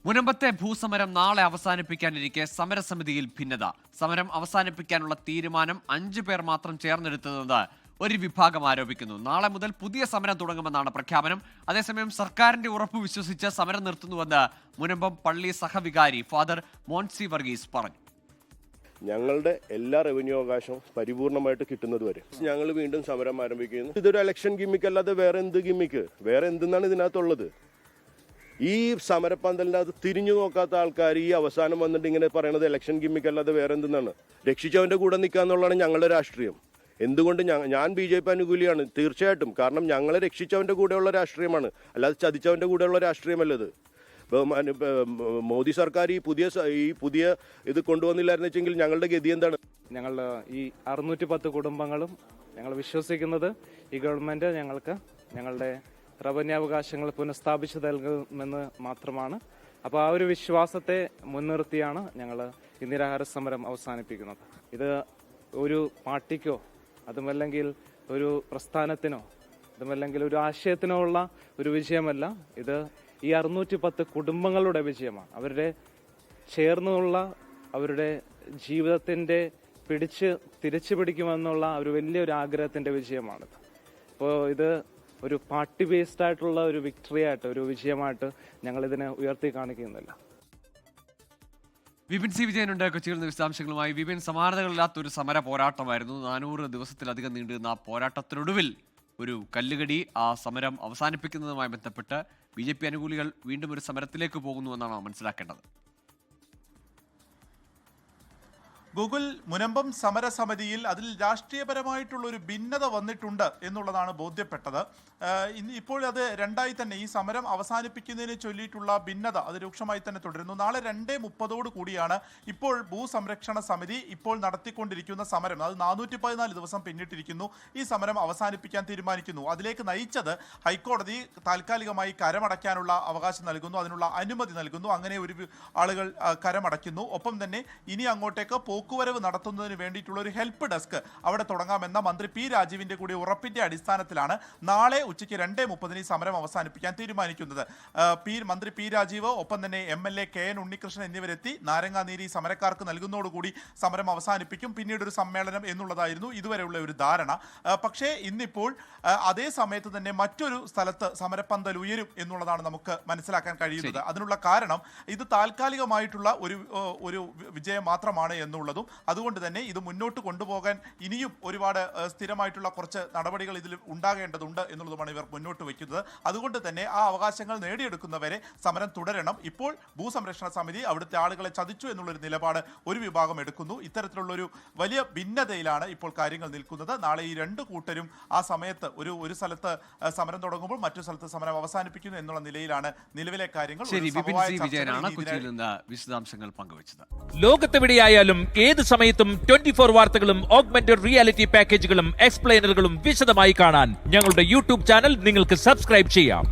മുനമ്പത്തെ ഭൂസമരം നാളെ അവസാനിപ്പിക്കാനിരിക്കെ സമരസമിതിയിൽ ഭിന്നത. സമരം അവസാനിപ്പിക്കാനുള്ള തീരുമാനം 5 പേർ മാത്രം ചേർന്നെടുത്തതെന്ന് ഒരു വിഭാഗം ആരോപിക്കുന്നു. നാളെ മുതൽ പുതിയ സമരം തുടങ്ങുമെന്നാണ് പ്രഖ്യാപനം. അതേസമയം സർക്കാരിന്റെ ഉറപ്പ് വിശ്വസിച്ച് സമരം നിർത്തുന്നുവെന്ന് മുനമ്പം പള്ളി സഹവികാരി ഫാദർ മോൻസി വർഗീസ് പറഞ്ഞു. ഞങ്ങളുടെ എല്ലാ റവന്യൂ അവകാശവും പരിപൂർണമായിട്ട് കിട്ടുന്നത് വരെ ഞങ്ങൾ വീണ്ടും സമരം ആരംഭിക്കുന്നു. ഇതൊരു ഇലക്ഷൻ ഗിമ്മിക്ക് അല്ലാതെ വേറെ എന്ത് ഗിമ്മിക്ക്, വേറെ എന്തെന്നാണ് ഇതിനകത്തുള്ളത്? ഈ സമരപ്പന്തലിൻ്റെ അത് തിരിഞ്ഞു നോക്കാത്ത ആൾക്കാർ ഈ അവസാനം വന്നിട്ട് ഇങ്ങനെ പറയണത് ഇലക്ഷൻ ഗിമ്മിക്ക് അല്ലാതെ വേറെ എന്തെന്നാണ്? രക്ഷിച്ചവൻ്റെ കൂടെ നിൽക്കുക എന്നുള്ളതാണ് ഞങ്ങളുടെ രാഷ്ട്രീയം. എന്തുകൊണ്ട് ഞാൻ BJP അനുകൂലിയാണ് തീർച്ചയായിട്ടും. കാരണം ഞങ്ങളെ രക്ഷിച്ചവൻ്റെ കൂടെയുള്ള രാഷ്ട്രീയമാണ്, അല്ലാതെ ചതിച്ചവൻ്റെ കൂടെയുള്ള രാഷ്ട്രീയമല്ലത്. മോദി സർക്കാർ ഈ പുതിയ ഇത് കൊണ്ടുവന്നില്ലായിരുന്നു വെച്ചെങ്കിൽ ഞങ്ങളുടെ ഗതി എന്താണ്? ഞങ്ങൾ ഈ 610 കുടുംബങ്ങളും ഞങ്ങൾ വിശ്വസിക്കുന്നത് ഈ ഗവൺമെന്റ് ഞങ്ങൾക്ക് ഞങ്ങളുടെ റവന്യൂ അവകാശങ്ങൾ പുനഃസ്ഥാപിച്ചു നൽകുമെന്ന് മാത്രമാണ്. അപ്പോൾ ആ ഒരു വിശ്വാസത്തെ മുൻനിർത്തിയാണ് ഞങ്ങൾ ഈ നിരാഹാര സമരം അവസാനിപ്പിക്കുന്നത്. ഇത് ഒരു പാർട്ടിക്കോ അതുമല്ലെങ്കിൽ ഒരു പ്രസ്ഥാനത്തിനോ അതുമല്ലെങ്കിൽ ഒരു ആശയത്തിനോ ഉള്ള ഒരു വിജയമല്ല. ഇത് ഈ 610 കുടുംബങ്ങളുടെ വിജയമാണ്. അവരുടെ ചേർന്നുള്ള അവരുടെ ജീവിതത്തിന്റെ തിരിച്ചു പിടിക്കുമെന്നുള്ള ഒരു വലിയൊരു ആഗ്രഹത്തിന്റെ വിജയമാണിത്. അപ്പോൾ ഇത് ഒരു പാർട്ടി ബേസ്ഡ് ആയിട്ടുള്ള ഒരു വിക്ടറി ആയിട്ട്, ഒരു വിജയമായിട്ട് ഞങ്ങൾ ഇതിനെ ഉയർത്തി കാണിക്കുന്നില്ല. വിപിൻ സി വിജയനുണ്ട് കൊച്ചിയിൽ നിന്ന് വിശദാംശങ്ങളുമായി. വിപിൻ, സമാനതകളില്ലാത്തൊരു സമര പോരാട്ടമായിരുന്നു. 400 ദിവസത്തിലധികം നീണ്ടുനിന്ന പോരാട്ടത്തിനൊടുവിൽ ഒരു കല്ലുകടി. ആ സമരം അവസാനിപ്പിക്കുന്നതുമായി ബന്ധപ്പെട്ട് BJP അനുകൂലികൾ വീണ്ടും ഒരു സമരത്തിലേക്ക് പോകുന്നുവെന്നാണ് മനസ്സിലാക്കേണ്ടത്. ഗൂഗിൾ മുനമ്പം സമരസമിതിയിൽ അതിൽ രാഷ്ട്രീയപരമായിട്ടുള്ള ഒരു ഭിന്നത വന്നിട്ടുണ്ട് എന്നുള്ളതാണ് ബോധ്യപ്പെട്ടത്. ഇപ്പോൾ അത് രണ്ടായി തന്നെ ഈ സമരം അവസാനിപ്പിക്കുന്നതിനെ ചൊല്ലിയിട്ടുള്ള ഭിന്നത അത് രൂക്ഷമായി തന്നെ തുടരുന്നു. നാളെ 2:30 കൂടിയാണ് ഇപ്പോൾ ഭൂസംരക്ഷണ സമിതി ഇപ്പോൾ നടത്തിക്കൊണ്ടിരിക്കുന്ന സമരം. അത് 414 ദിവസം പിന്നിട്ടിരിക്കുന്നു. ഈ സമരം അവസാനിപ്പിക്കാൻ തീരുമാനിക്കുന്നു. അതിലേക്ക് നയിച്ചത് ഹൈക്കോടതി താൽക്കാലികമായി കരമടയ്ക്കാനുള്ള അവകാശം നൽകുന്നു, അതിനുള്ള അനുമതി നൽകുന്നു. അങ്ങനെ ഒരു ആളുകൾ കരമടയ്ക്കുന്നു. ഒപ്പം തന്നെ ഇനി അങ്ങോട്ടേക്ക് പോക്കുവരവ് നടത്തുന്നതിന് വേണ്ടിയിട്ടുള്ള ഒരു ഹെൽപ്പ് ഡെസ്ക് അവിടെ തുടങ്ങാമെന്ന മന്ത്രി P. രാജീവിന്റെ കൂടി ഉറപ്പിന്റെ അടിസ്ഥാനത്തിലാണ് നാളെ ഉച്ചയ്ക്ക് 2:30 ഈ സമരം അവസാനിപ്പിക്കാൻ തീരുമാനിക്കുന്നത്. മന്ത്രി P. രാജീവ് ഒപ്പം തന്നെ MLA KN ഉണ്ണികൃഷ്ണൻ എന്നിവരെത്തി നാരങ്ങാനീരി സമരക്കാർക്ക് നൽകുന്നതോടുകൂടി സമരം അവസാനിപ്പിക്കും. പിന്നീട് ഒരു സമ്മേളനം എന്നുള്ളതായിരുന്നു ഇതുവരെയുള്ള ഒരു ധാരണ. പക്ഷേ ഇന്നിപ്പോൾ അതേ സമയത്ത് തന്നെ മറ്റൊരു സ്ഥലത്ത് സമരപ്പന്തൽ ഉയരും എന്നുള്ളതാണ് നമുക്ക് മനസ്സിലാക്കാൻ കഴിയുന്നത്. അതിനുള്ള കാരണം ഇത് താൽക്കാലികമായിട്ടുള്ള ഒരു വിജയം മാത്രമാണ് എന്നുള്ളതും അതുകൊണ്ട് തന്നെ ഇത് മുന്നോട്ട് കൊണ്ടുപോകാൻ ഇനിയും ഒരുപാട് സ്ഥിരമായിട്ടുള്ള കുറച്ച് നടപടികൾ ഇതിൽ ഉണ്ടാകേണ്ടതുണ്ട് എന്നുള്ളതുമാണ് ഇവർ മുന്നോട്ട് വയ്ക്കുന്നത്. അതുകൊണ്ട് തന്നെ ആ അവകാശങ്ങൾ നേടിയെടുക്കുന്നവരെ സമരം തുടരണം. ഇപ്പോൾ ഭൂസംരക്ഷണ സമിതി അവിടുത്തെ ആളുകളെ ചതിച്ചു എന്നുള്ളൊരു നിലപാട് ഒരു വിഭാഗം എടുക്കുന്നു. ഇത്തരത്തിലുള്ളൊരു വലിയ ഭിന്നതയിലാണ് ഇപ്പോൾ കാര്യങ്ങൾ നിൽക്കുന്നത്. നാളെ ഈ രണ്ട് കൂട്ടരും ആ സമയത്ത് ഒരു സ്ഥലത്ത് സമരം തുടങ്ങുമ്പോൾ മറ്റൊരു സ്ഥലത്ത് സമരം അവസാനിപ്പിക്കുന്നു എന്നുള്ള നിലയിലാണ് നിലവിലെ കാര്യങ്ങൾ. വിശദാംശങ്ങൾ പങ്കുവച്ചത്. ലോകത്തെവിടെയായാലും ഏത് സമയത്തും 24 വാർത്തകളും ഓഗ്മെന്റഡ് റിയാലിറ്റി പാക്കേജുകളും എക്സ്പ്ലെയിനറുകളും വിശദമായി കാണാൻ ഞങ്ങളുടെ YouTube ചാനൽ നിങ്ങൾക്ക് സബ്സ്ക്രൈബ് ചെയ്യാം.